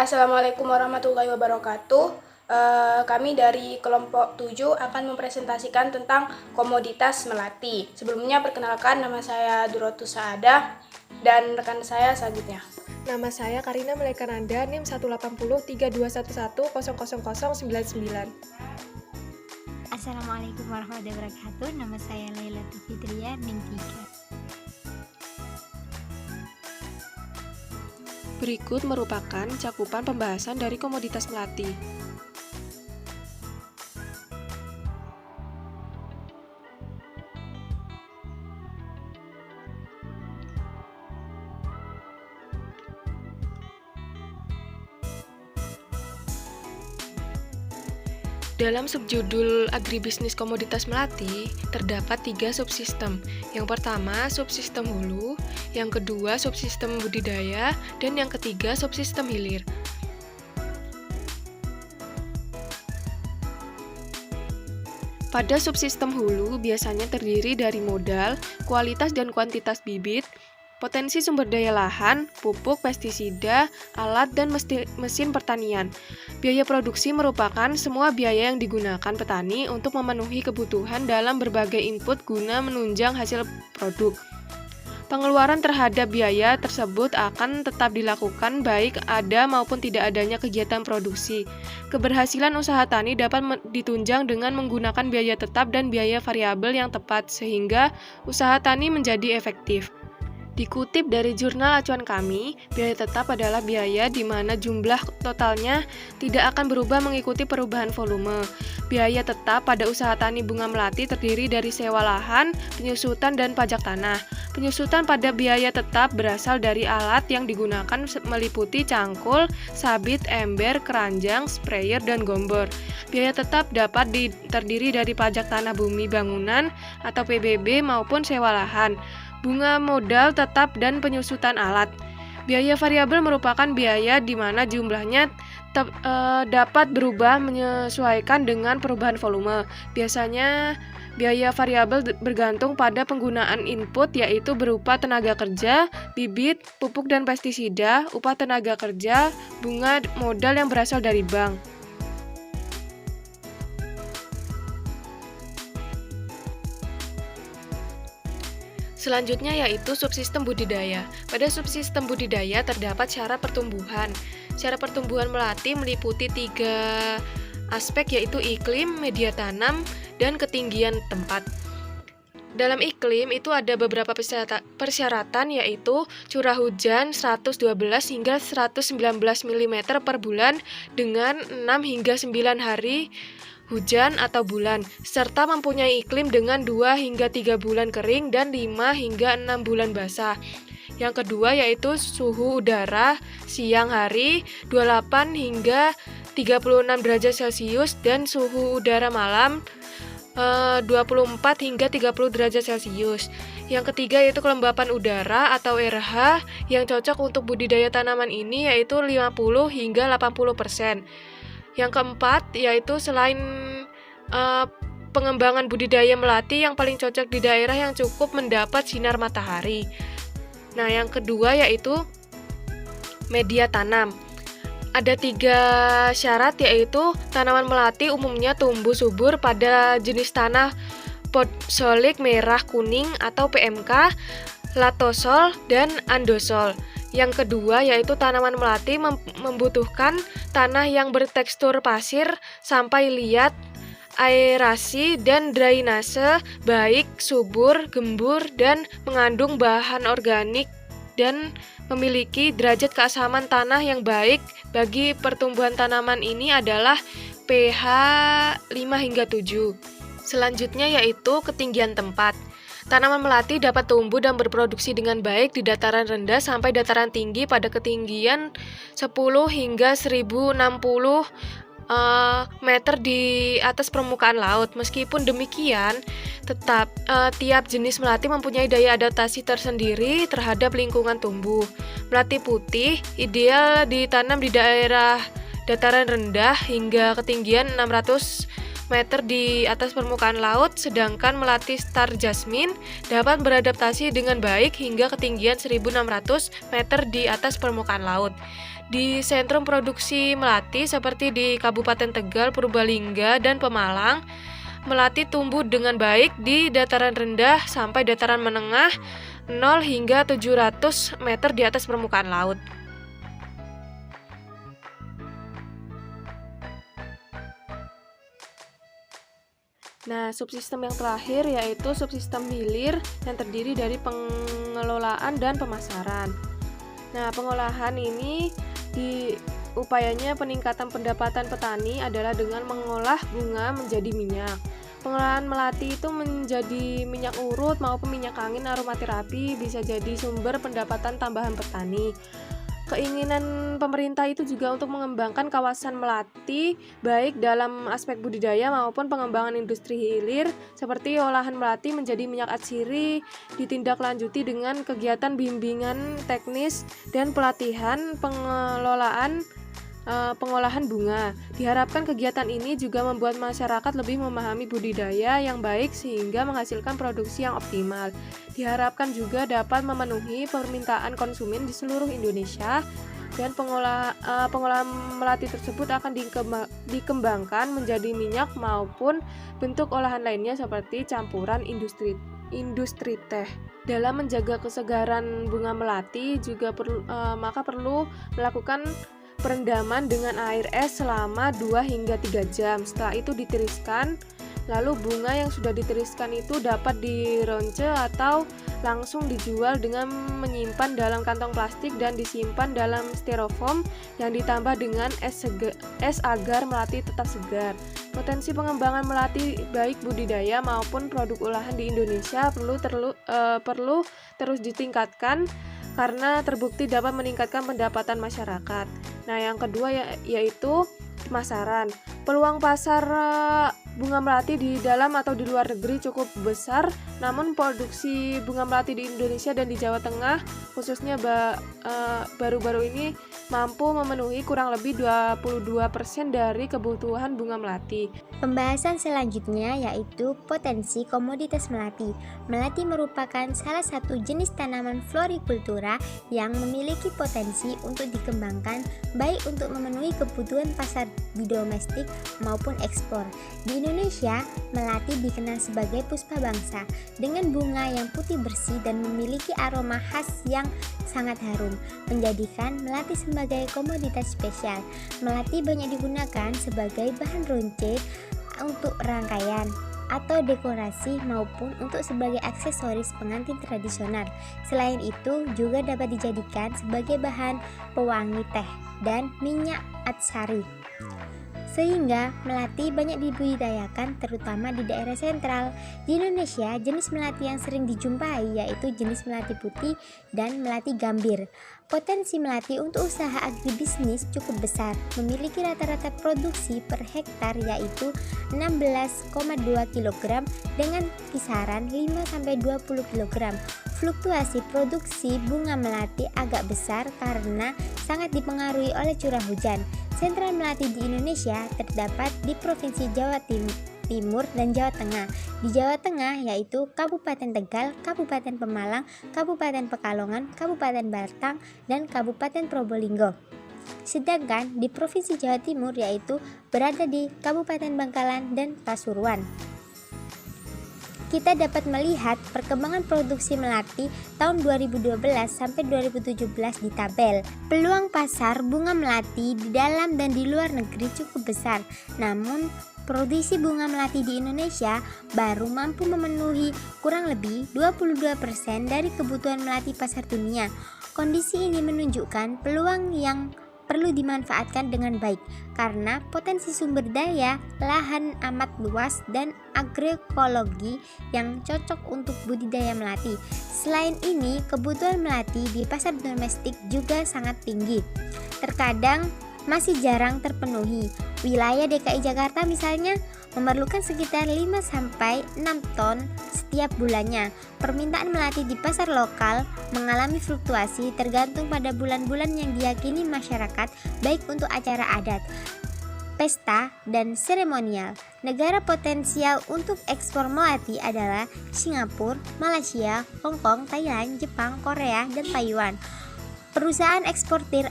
Assalamualaikum warahmatullahi wabarakatuh. Kami dari kelompok 7 akan mempresentasikan tentang komoditas melati. Sebelumnya perkenalkan, nama saya Durotus Saadah dan rekan saya selanjutnya. Nama saya Karina Melekananda, NIM 1803221000099. Assalamualaikum warahmatullahi wabarakatuh. Nama saya Laila Fitria, NIM 3. Berikut merupakan cakupan pembahasan dari komoditas melati. Dalam subjudul agribisnis komoditas melati, terdapat 3 subsistem. Yang pertama, subsistem hulu, yang kedua, subsistem budidaya, dan yang ketiga, subsistem hilir. Pada subsistem hulu biasanya terdiri dari modal, kualitas dan kuantitas bibit, potensi sumber daya lahan, pupuk, pestisida, alat, dan mesin pertanian. Biaya produksi merupakan semua biaya yang digunakan petani untuk memenuhi kebutuhan dalam berbagai input guna menunjang hasil produk. Pengeluaran terhadap biaya tersebut akan tetap dilakukan baik ada maupun tidak adanya kegiatan produksi. Keberhasilan usaha tani dapat ditunjang dengan menggunakan biaya tetap dan biaya variabel yang tepat sehingga usaha tani menjadi efektif. Dikutip dari jurnal acuan kami, biaya tetap adalah biaya di mana jumlah totalnya tidak akan berubah mengikuti perubahan volume. Biaya tetap pada usaha tani bunga melati terdiri dari sewa lahan, penyusutan, dan pajak tanah. Penyusutan pada biaya tetap berasal dari alat yang digunakan meliputi cangkul, sabit, ember, keranjang, sprayer, dan gombor. Biaya tetap dapat terdiri dari pajak tanah bumi bangunan atau PBB maupun sewa lahan, bunga modal tetap, dan penyusutan alat. Biaya variabel merupakan biaya di mana jumlahnya dapat berubah menyesuaikan dengan perubahan volume. Biasanya biaya variabel bergantung pada penggunaan input yaitu berupa tenaga kerja, bibit, pupuk dan pestisida, upah tenaga kerja, bunga modal yang berasal dari bank. Selanjutnya yaitu subsistem budidaya. Pada subsistem budidaya terdapat syarat pertumbuhan. Syarat pertumbuhan melati meliputi 3 aspek yaitu iklim, media tanam, dan ketinggian tempat. Dalam iklim itu ada beberapa persyaratan yaitu curah hujan 112 hingga 119 mm per bulan dengan 6 hingga 9 hari hujan atau bulan, serta mempunyai iklim dengan 2 hingga 3 bulan kering dan 5 hingga 6 bulan basah. Yang kedua yaitu suhu udara siang hari 28 hingga 36 derajat Celcius dan suhu udara malam 24 hingga 30 derajat Celcius. Yang ketiga yaitu kelembapan udara atau RH yang cocok untuk budidaya tanaman ini yaitu 50 hingga 80%. Yang keempat yaitu selain pengembangan budidaya melati yang paling cocok di daerah yang cukup mendapat sinar matahari. Nah, yang kedua yaitu media tanam. Ada 3 syarat yaitu tanaman melati umumnya tumbuh subur pada jenis tanah podzolik merah kuning atau PMK, latosol, dan andosol. Yang kedua yaitu tanaman melati membutuhkan tanah yang bertekstur pasir sampai liat, aerasi dan drainase baik, subur, gembur, dan mengandung bahan organik dan memiliki derajat keasaman tanah yang baik. Bagi pertumbuhan tanaman ini adalah pH 5 hingga 7. Selanjutnya yaitu ketinggian tempat. Tanaman melati dapat tumbuh dan berproduksi dengan baik di dataran rendah sampai dataran tinggi pada ketinggian 10 hingga 1060 meter di atas permukaan laut. Meskipun demikian, tetap tiap jenis melati mempunyai daya adaptasi tersendiri terhadap lingkungan tumbuh. Melati putih ideal ditanam di daerah dataran rendah hingga ketinggian 600 meter di atas permukaan laut, sedangkan melati star jasmine dapat beradaptasi dengan baik hingga ketinggian 1600 meter di atas permukaan laut. di sentrum produksi melati seperti di Kabupaten Tegal, Purbalingga, dan Pemalang. Melati tumbuh dengan baik di dataran rendah sampai dataran menengah 0 hingga 700 meter di atas permukaan laut. Nah, subsistem yang terakhir yaitu subsistem hilir yang terdiri dari pengelolaan dan pemasaran. Nah, pengolahan ini upayanya peningkatan pendapatan petani adalah dengan mengolah bunga menjadi minyak. Pengolahan melati itu menjadi minyak urut maupun minyak angin aromaterapi bisa jadi sumber pendapatan tambahan petani. Keinginan pemerintah itu juga untuk mengembangkan kawasan melati baik dalam aspek budidaya maupun pengembangan industri hilir seperti olahan melati menjadi minyak atsiri, ditindaklanjuti dengan kegiatan bimbingan teknis dan pelatihan pengolahan bunga. Diharapkan kegiatan ini juga membuat masyarakat lebih memahami budidaya yang baik sehingga menghasilkan produksi yang optimal. Diharapkan juga dapat memenuhi permintaan konsumen di seluruh Indonesia dan pengolahan melati tersebut akan dikembangkan menjadi minyak maupun bentuk olahan lainnya seperti campuran industri teh. Dalam menjaga kesegaran bunga melati juga perlu melakukan perendaman dengan air es selama 2 hingga 3 jam. Setelah itu ditiriskan. Lalu bunga yang sudah ditiriskan itu dapat dironce atau langsung dijual dengan menyimpan dalam kantong plastik dan disimpan dalam styrofoam yang ditambah dengan es agar melati tetap segar. Potensi pengembangan melati baik budidaya maupun produk olahan di Indonesia perlu terus ditingkatkan karena terbukti dapat meningkatkan pendapatan masyarakat. Nah, yang kedua yaitu pemasaran. Peluang pasar bunga melati di dalam atau di luar negeri cukup besar, namun produksi bunga melati di Indonesia dan di Jawa Tengah khususnya baru-baru ini mampu memenuhi kurang lebih 22% dari kebutuhan bunga melati. Pembahasan selanjutnya yaitu potensi komoditas melati. Melati merupakan salah satu jenis tanaman florikultura yang memiliki potensi untuk dikembangkan baik untuk memenuhi kebutuhan pasar di domestik maupun ekspor. Di Indonesia, melati dikenal sebagai puspa bangsa dengan bunga yang putih bersih dan memiliki aroma khas yang sangat harum, menjadikan melati sebagai komoditas spesial. Melati banyak digunakan sebagai bahan ronce untuk rangkaian atau dekorasi maupun untuk sebagai aksesoris pengantin tradisional. Selain itu, juga dapat dijadikan sebagai bahan pewangi teh dan minyak atsari. Sehingga melati banyak dibudidayakan terutama di daerah sentral. Di Indonesia, jenis melati yang sering dijumpai yaitu jenis melati putih dan melati gambir. Potensi melati untuk usaha agribisnis cukup besar, memiliki rata-rata produksi per hektar yaitu 16,2 kg dengan kisaran 5-20 kg. Fluktuasi produksi bunga melati agak besar karena sangat dipengaruhi oleh curah hujan. Sentral melati di Indonesia terdapat di Provinsi Jawa Timur dan Jawa Tengah. Di Jawa Tengah yaitu Kabupaten Tegal, Kabupaten Pemalang, Kabupaten Pekalongan, Kabupaten Batang, dan Kabupaten Probolinggo. Sedangkan di Provinsi Jawa Timur yaitu berada di Kabupaten Bangkalan dan Pasuruan. Kita dapat melihat perkembangan produksi melati tahun 2012 sampai 2017 di tabel. Peluang pasar bunga melati di dalam dan di luar negeri cukup besar. Namun, produksi bunga melati di Indonesia baru mampu memenuhi kurang lebih 22% dari kebutuhan melati pasar dunia. Kondisi ini menunjukkan peluang yang perlu dimanfaatkan dengan baik karena potensi sumber daya lahan amat luas dan agroekologi yang cocok untuk budidaya melati. Selain ini, kebutuhan melati di pasar domestik juga sangat tinggi. Terkadang masih jarang terpenuhi. Wilayah DKI Jakarta misalnya memerlukan sekitar 5-6 ton setiap bulannya. Permintaan melati di pasar lokal mengalami fluktuasi tergantung pada bulan-bulan yang diyakini masyarakat baik untuk acara adat, pesta, dan seremonial. Negara potensial untuk ekspor melati adalah Singapura, Malaysia, Hong Kong, Thailand, Jepang, Korea, dan Taiwan. Perusahaan eksportir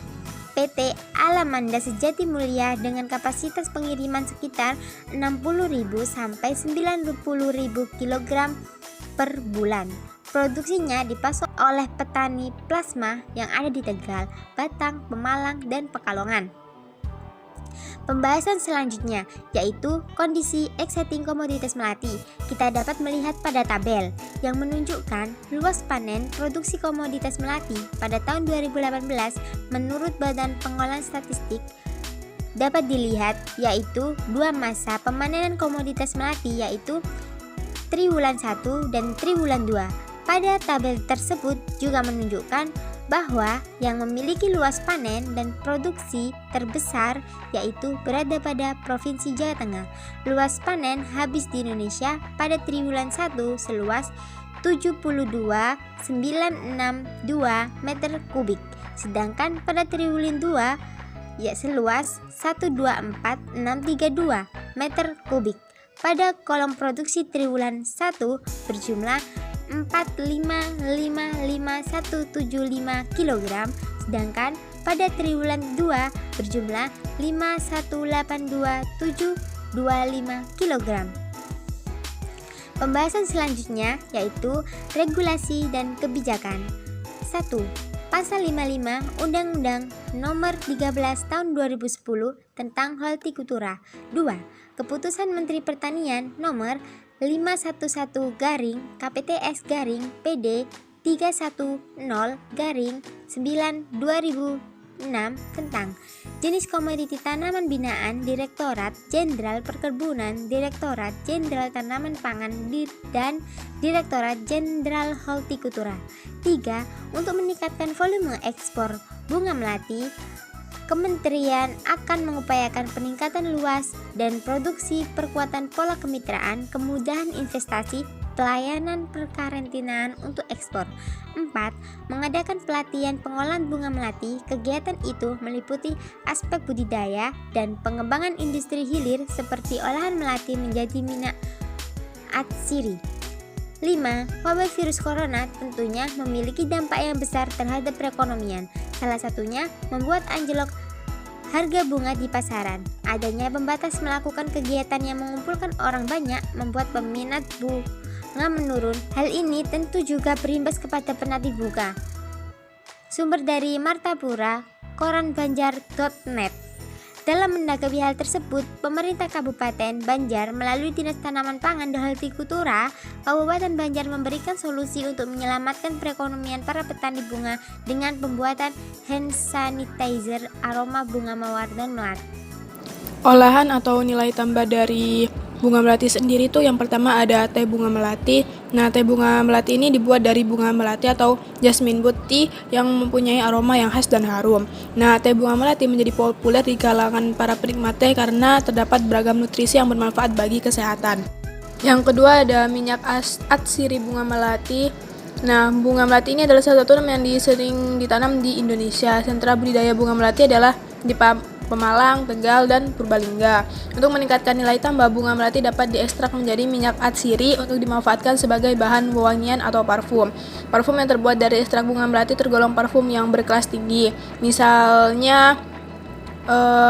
PT Alamanda Sejati Mulia dengan kapasitas pengiriman sekitar 60.000 sampai 90.000 kg per bulan. Produksinya dipasok oleh petani plasma yang ada di Tegal, Batang, Pemalang, dan Pekalongan. Pembahasan selanjutnya yaitu kondisi exciting komoditas melati. Kita dapat melihat pada tabel yang menunjukkan luas panen produksi komoditas melati pada tahun 2018 menurut Badan Pengelolaan Statistik dapat dilihat yaitu dua masa pemanenan komoditas melati yaitu triwulan 1 dan triwulan 2. Pada tabel tersebut juga menunjukkan bahwa yang memiliki luas panen dan produksi terbesar yaitu berada pada Provinsi Jawa Tengah. Luas panen habis di Indonesia pada triwulan 1 seluas 72.962 meter kubik, sedangkan pada triwulan 2 seluas 124.632 meter kubik. Pada kolom produksi triwulan 1 berjumlah 45.55175 kg, sedangkan pada triwulan 2 berjumlah 5182.725 kg. Pembahasan selanjutnya yaitu regulasi dan kebijakan. 1. Pasal 55 Undang-Undang Nomor 13 Tahun 2010 tentang Hortikultura. 2. Keputusan Menteri Pertanian Nomor 511 KPTS PD 310 9 2006 tentang jenis komoditi tanaman binaan Direktorat Jenderal Perkebunan, Direktorat Jenderal Tanaman Pangan, dan Direktorat Jenderal Hortikultura. 3. Untuk meningkatkan volume ekspor bunga melati, Kementerian akan mengupayakan peningkatan luas dan produksi, perkuatan pola kemitraan, kemudahan investasi, pelayanan perkarantinaan untuk ekspor. 4. Mengadakan pelatihan pengolahan bunga melati. Kegiatan itu meliputi aspek budidaya dan pengembangan industri hilir seperti olahan melati menjadi minyak atsiri. 5. Wabah virus corona tentunya memiliki dampak yang besar terhadap perekonomian. Salah satunya membuat anjlok harga bunga di pasaran. Adanya pembatas melakukan kegiatan yang mengumpulkan orang banyak membuat peminat bunga menurun. Hal ini tentu juga berimbas kepada penatik bunga. Sumber dari Martapura, koranbanjar.net. Dalam menanggapi hal tersebut, pemerintah Kabupaten Banjar melalui Dinas Tanaman Pangan dan Hortikultura Kabupaten Banjar memberikan solusi untuk menyelamatkan perekonomian para petani bunga dengan pembuatan hand sanitizer aroma bunga mawar dan melati. Olahan atau nilai tambah dari bunga melati sendiri tuh yang pertama ada teh bunga melati. Nah, teh bunga melati ini dibuat dari bunga melati atau jasmine putih yang mempunyai aroma yang khas dan harum. Nah, teh bunga melati menjadi populer di kalangan para penikmat teh karena terdapat beragam nutrisi yang bermanfaat bagi kesehatan. Yang kedua ada minyak atsiri bunga melati. Nah, bunga melati ini adalah salah satu yang sering ditanam di Indonesia. Sentra budidaya bunga melati adalah di Pemalang, Tegal, dan Purbalingga. Untuk meningkatkan nilai tambah, bunga melati dapat diekstrak menjadi minyak atsiri untuk dimanfaatkan sebagai bahan wewangian atau parfum. Parfum yang terbuat dari ekstrak bunga melati tergolong parfum yang berkelas tinggi. Misalnya,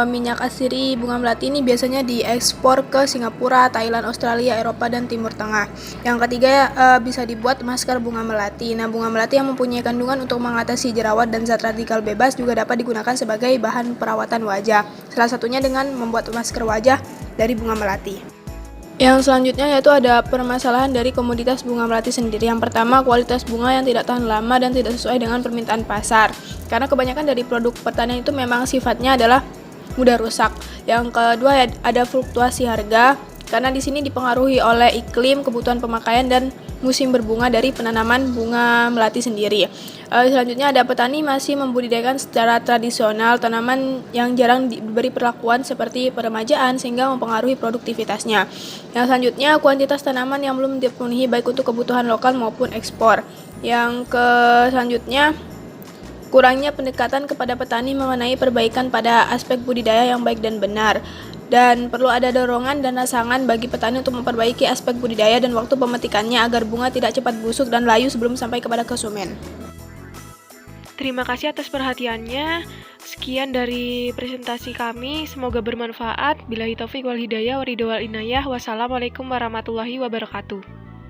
minyak atsiri bunga melati ini biasanya diekspor ke Singapura, Thailand, Australia, Eropa, dan Timur Tengah. Yang ketiga, bisa dibuat masker bunga melati. Nah, bunga melati yang mempunyai kandungan untuk mengatasi jerawat dan zat radikal bebas juga dapat digunakan sebagai bahan perawatan wajah. Salah satunya dengan membuat masker wajah dari bunga melati. Yang selanjutnya yaitu ada permasalahan dari komoditas bunga melati sendiri. Yang pertama, kualitas bunga yang tidak tahan lama dan tidak sesuai dengan permintaan pasar. Karena kebanyakan dari produk pertanian itu memang sifatnya adalah mudah rusak. Yang kedua, ada fluktuasi harga karena di sini dipengaruhi oleh iklim, kebutuhan pemakaian, dan musim berbunga dari penanaman bunga melati sendiri. Selanjutnya ada petani masih membudidayakan secara tradisional tanaman yang jarang diberi perlakuan seperti peremajaan sehingga mempengaruhi produktivitasnya. Yang selanjutnya kuantitas tanaman yang belum dipenuhi baik untuk kebutuhan lokal maupun ekspor. Yang selanjutnya kurangnya pendekatan kepada petani mengenai perbaikan pada aspek budidaya yang baik dan benar. Dan perlu ada dorongan dan rangsangan bagi petani untuk memperbaiki aspek budidaya dan waktu pemetikannya agar bunga tidak cepat busuk dan layu sebelum sampai kepada konsumen. Terima kasih atas perhatiannya. Sekian dari presentasi kami, semoga bermanfaat. Billahi taufik wal hidayah, waridho wal inayah. Wassalamualaikum warahmatullahi wabarakatuh.